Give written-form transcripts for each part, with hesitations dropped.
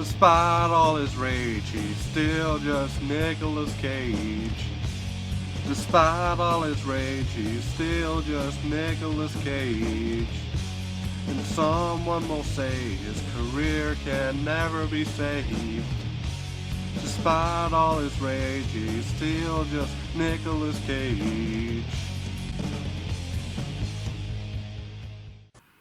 Despite all his rage, he's still just Nicolas Cage. Despite all his rage, he's still just Nicolas Cage. And someone will say his career can never be saved. Despite all his rage, he's still just Nicolas Cage.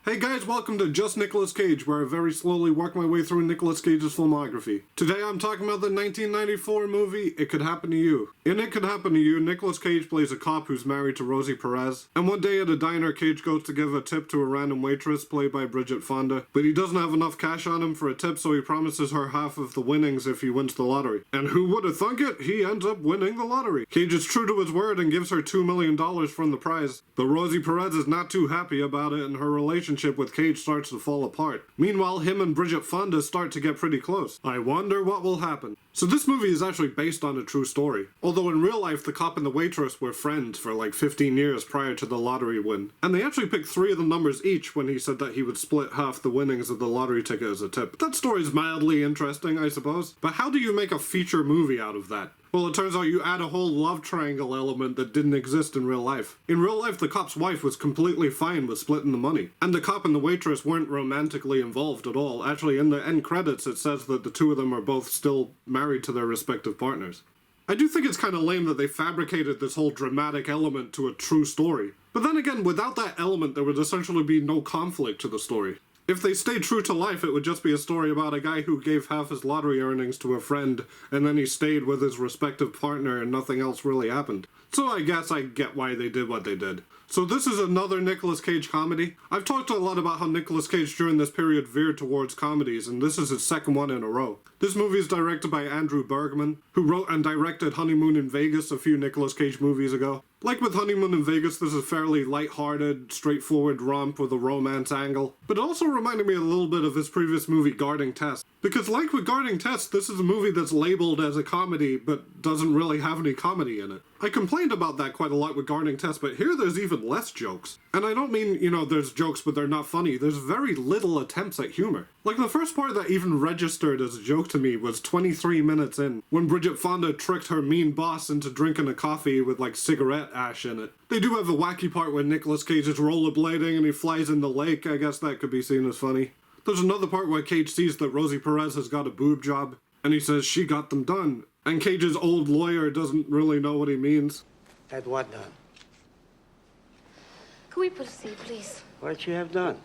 Hey guys, welcome to Just Nicolas Cage, where I very slowly work my way through Nicolas Cage's filmography. Today I'm talking about the 1994 movie, It Could Happen to You. In It Could Happen to You, Nicolas Cage plays a cop who's married to Rosie Perez, and one day at a diner, Cage goes to give a tip to a random waitress, played by Bridget Fonda, but he doesn't have enough cash on him for a tip, so he promises her half of the winnings if he wins the lottery. And who would have thunk it? He ends up winning the lottery. Cage is true to his word and gives her $2 million from the prize, but Rosie Perez is not too happy about it, and her relationship with Cage starts to fall apart. Meanwhile, him and Bridget Fonda start to get pretty close. I wonder what will happen. So this movie is actually based on a true story. Although in real life, the cop and the waitress were friends for like 15 years prior to the lottery win. And they actually picked 3 of the numbers each when he said that he would split half the winnings of the lottery ticket as a tip. That story's mildly interesting, I suppose. But how do you make a feature movie out of that? Well, it turns out you add a whole love triangle element that didn't exist in real life. In real life, the cop's wife was completely fine with splitting the money. And the cop and the waitress weren't romantically involved at all. Actually, in the end credits, it says that the two of them are both still married to their respective partners. I do think it's kind of lame that they fabricated this whole dramatic element to a true story. But then again, without that element, there would essentially be no conflict to the story. If they stayed true to life, it would just be a story about a guy who gave half his lottery earnings to a friend, and then he stayed with his respective partner and nothing else really happened. So I guess I get why they did what they did. So this is another Nicolas Cage comedy. I've talked a lot about how Nicolas Cage during this period veered towards comedies, and this is his second one in a row. This movie is directed by Andrew Bergman, who wrote and directed Honeymoon in Vegas, a few Nicolas Cage movies ago. Like with Honeymoon in Vegas, this is a fairly light-hearted, straightforward romp with a romance angle. But it also reminded me a little bit of his previous movie, Guarding Tess. Because like with Guarding Tess, this is a movie that's labeled as a comedy, but doesn't really have any comedy in it. I complained about that quite a lot with Guarding Tess, but here there's even less jokes. And I don't mean, there's jokes but they're not funny. There's very little attempts at humor. Like the first part that even registered as a joke to me was 23 minutes in, when Bridget Fonda tricked her mean boss into drinking a coffee with like cigarette ash in it. They do have a wacky part where Nicolas Cage is rollerblading and he flies in the lake. I guess that could be seen as funny. There's another part where Cage sees that Rosie Perez has got a boob job, and he says she got them done. And Cage's old lawyer doesn't really know what he means. Had what done? Can we proceed, please? What'd she have done?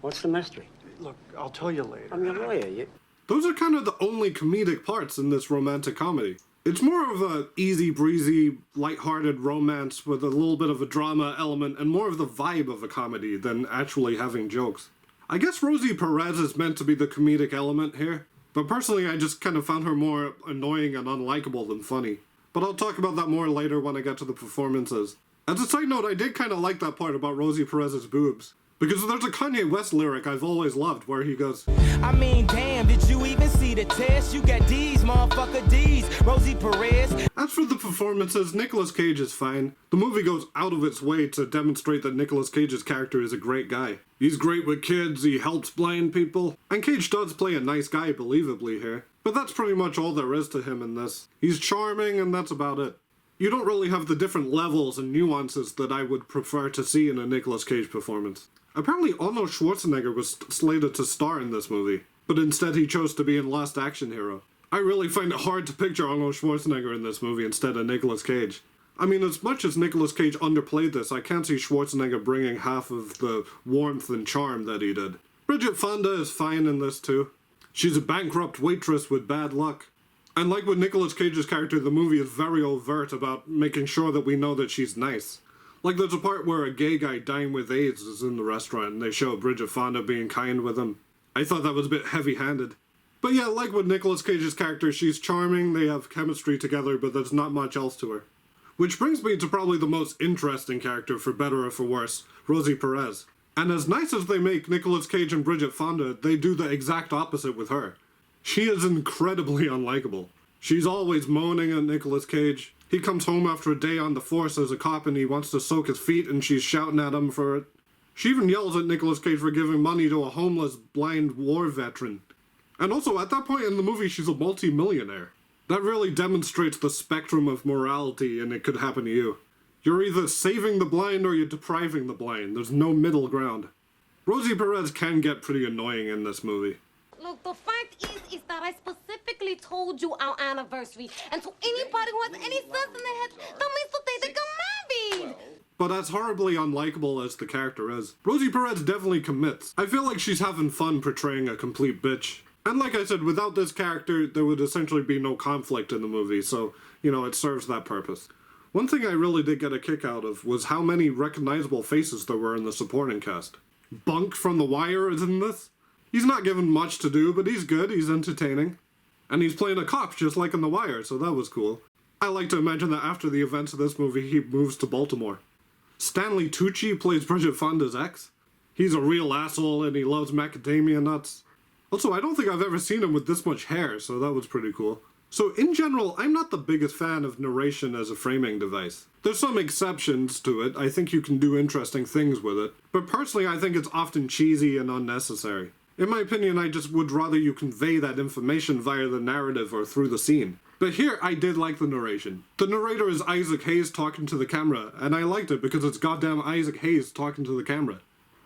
What's the mystery? Look, I'll tell you later. I'm your lawyer. Those are kind of the only comedic parts in this romantic comedy. It's more of a easy breezy, lighthearted romance with a little bit of a drama element and more of the vibe of a comedy than actually having jokes. I guess Rosie Perez is meant to be the comedic element here, but personally I just kind of found her more annoying and unlikable than funny. But I'll talk about that more later when I get to the performances. As a side note, I did kind of like that part about Rosie Perez's boobs. Because there's a Kanye West lyric I've always loved where he goes, I mean, damn, did you even see the test? You got D's, motherfucker, D's, Rosie Perez. As for the performances, Nicolas Cage is fine. The movie goes out of its way to demonstrate that Nicolas Cage's character is a great guy. He's great with kids, he helps blind people, and Cage does play a nice guy believably here. But that's pretty much all there is to him in this. He's charming, and that's about it. You don't really have the different levels and nuances that I would prefer to see in a Nicolas Cage performance. Apparently Arnold Schwarzenegger was slated to star in this movie, but instead he chose to be in Last Action Hero. I really find it hard to picture Arnold Schwarzenegger in this movie instead of Nicolas Cage. I mean, as much as Nicolas Cage underplayed this, I can't see Schwarzenegger bringing half of the warmth and charm that he did. Bridget Fonda is fine in this too. She's a bankrupt waitress with bad luck. And like with Nicolas Cage's character, the movie is very overt about making sure that we know that she's nice. Like there's a part where a gay guy dying with AIDS is in the restaurant and they show Bridget Fonda being kind with him. I thought that was a bit heavy-handed. But yeah, like with Nicolas Cage's character, she's charming, they have chemistry together, but there's not much else to her. Which brings me to probably the most interesting character, for better or for worse, Rosie Perez. And as nice as they make Nicolas Cage and Bridget Fonda, they do the exact opposite with her. She is incredibly unlikable. She's always moaning at Nicolas Cage. He comes home after a day on the force as a cop and he wants to soak his feet and she's shouting at him for it. She even yells at Nicolas Cage for giving money to a homeless, blind war veteran. And also, at that point in the movie, she's a multi-millionaire. That really demonstrates the spectrum of morality, and it could happen to you. You're either saving the blind or you're depriving the blind. There's no middle ground. Rosie Perez can get pretty annoying in this movie. Look, the fact is that I specifically told you our anniversary. And to anybody who has any sense in their head, that means that they got married. But as horribly unlikable as the character is, Rosie Perez definitely commits. I feel like she's having fun portraying a complete bitch. And like I said, without this character, there would essentially be no conflict in the movie, so, it serves that purpose. One thing I really did get a kick out of was how many recognizable faces there were in the supporting cast. Bunk from The Wire is in this. He's not given much to do, but he's good, he's entertaining. And he's playing a cop just like in The Wire, so that was cool. I like to imagine that after the events of this movie, he moves to Baltimore. Stanley Tucci plays Bridget Fonda's ex. He's a real asshole and he loves macadamia nuts. Also, I don't think I've ever seen him with this much hair, so that was pretty cool. So in general, I'm not the biggest fan of narration as a framing device. There's some exceptions to it, I think you can do interesting things with it, but personally I think it's often cheesy and unnecessary. In my opinion, I just would rather you convey that information via the narrative or through the scene. But here, I did like the narration. The narrator is Isaac Hayes talking to the camera, and I liked it because it's goddamn Isaac Hayes talking to the camera.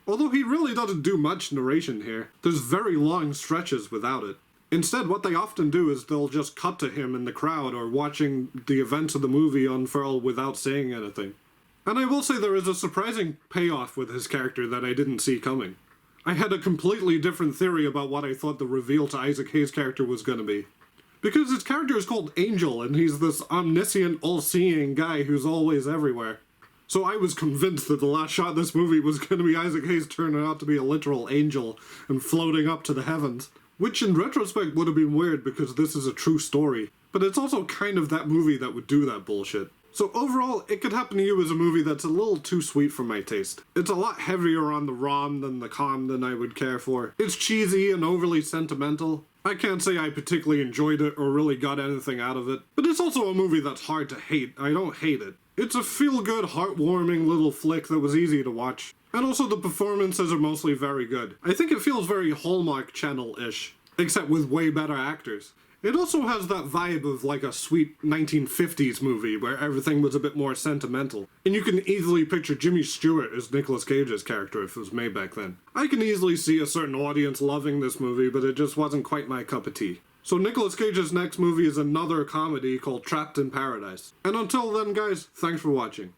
Although he really doesn't do much narration here, there's very long stretches without it. Instead, what they often do is they'll just cut to him in the crowd or watching the events of the movie unfurl without saying anything. And I will say there is a surprising payoff with his character that I didn't see coming. I had a completely different theory about what I thought the reveal to Isaac Hayes' character was going to be. Because his character is called Angel, and he's this omniscient, all-seeing guy who's always everywhere. So I was convinced that the last shot of this movie was going to be Isaac Hayes turning out to be a literal angel and floating up to the heavens. Which in retrospect would have been weird because this is a true story. But it's also kind of that movie that would do that bullshit. So overall, It Could Happen to You is a movie that's a little too sweet for my taste. It's a lot heavier on the rom than the com than I would care for. It's cheesy and overly sentimental. I can't say I particularly enjoyed it or really got anything out of it. But it's also a movie that's hard to hate. I don't hate it. It's a feel-good, heartwarming little flick that was easy to watch. And also the performances are mostly very good. I think it feels very Hallmark Channel-ish, except with way better actors. It also has that vibe of like a sweet 1950s movie where everything was a bit more sentimental. And you can easily picture Jimmy Stewart as Nicolas Cage's character if it was made back then. I can easily see a certain audience loving this movie, but it just wasn't quite my cup of tea. So Nicolas Cage's next movie is another comedy called Trapped in Paradise. And until then guys, thanks for watching.